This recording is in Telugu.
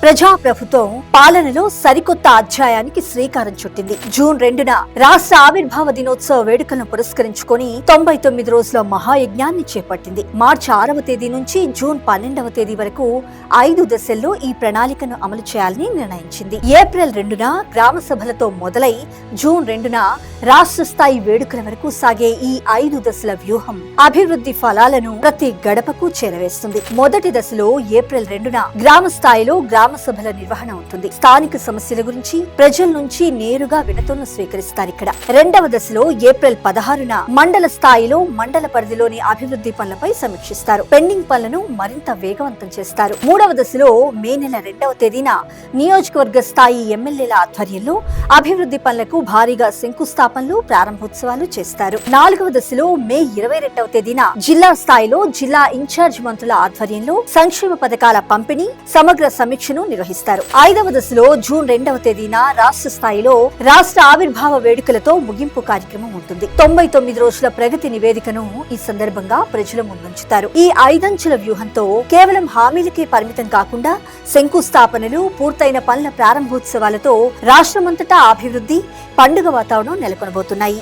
ప్రజాప్రభుత్వం పాలనలో సరికొత్త అధ్యాయానికి శ్రీకారం చుట్టింది. జూన్ 2న రాష్ట్ర ఆవిర్భావ దినోత్సవ వేడుకలను పురస్కరించుకొని 99 రోజుల మహాయజ్ఞాన్ని చేపట్టింది. మార్చి 6వ తేదీ నుంచి జూన్ 12వ తేదీ వరకు 5 దశల్లో ఈ ప్రణాళికను అమలు చేయాలని నిర్ణయించింది. ఏప్రిల్ 2న గ్రామ సభలతో మొదలై జూన్ 2న రాష్ట్ర స్థాయి వేడుకల వరకు సాగే ఈ 5 దశల వ్యూహం అభివృద్ధి ఫలాలను ప్రతి గడపకు చేరవేస్తుంది. మొదటి దశలో ఏప్రిల్ 2న గ్రామ స్థాయిలో గ్రామ సభల నిర్వహణ ఉంటుంది. స్థానిక సమస్యల గురించి ప్రజల నుంచి నేరుగా వినతులను స్వీకరిస్తారు. ఇక్కడ రెండవ దశలో ఏప్రిల్ 16న మండల స్థాయిలో మండల పరిధిలోని అభివృద్ధి పనులపై సమీక్షిస్తారు. పెండింగ్ పనులను మరింత వేగవంతం చేస్తారు. మూడవ దశలో మే నెల 2వ తేదీన నియోజకవర్గ స్థాయి ఎమ్మెల్యేల ఆధ్వర్యంలో అభివృద్ధి పనులకు భారీగా శంకుస్థాపనలు ప్రారంభోత్సవాలు చేస్తారు. 4వ దశలో మే 22వ తేదీన జిల్లా స్థాయిలో జిల్లా ఇన్ఛార్జ్ మంత్రుల ఆధ్వర్యంలో సంక్షేమ పథకాల పంపిణీ సమగ్ర సమీక్షను నిర్వహిస్తారు. 5వ దశలో జూన్ 2వ తేదీన రాష్ట్ర స్థాయిలో రాష్ట్ర ఆవిర్భావ వేడుకలతో ముగింపు కార్యక్రమం ఉంటుంది. 99 రోజుల ప్రగతి నివేదికను ఈ సందర్భంగా ప్రజల ముందుంచుతారు. ఈ 5 అంచెల వ్యూహంతో కేవలం హామీలకే పరిమితం కాకుండా శంకుస్థాపనలు, పూర్తయిన పనుల ప్రారంభోత్సవాలతో రాష్ట్రమంతటా అభివృద్ధి, పండుగ వాతావరణం నెలకొనబోతున్నాయి.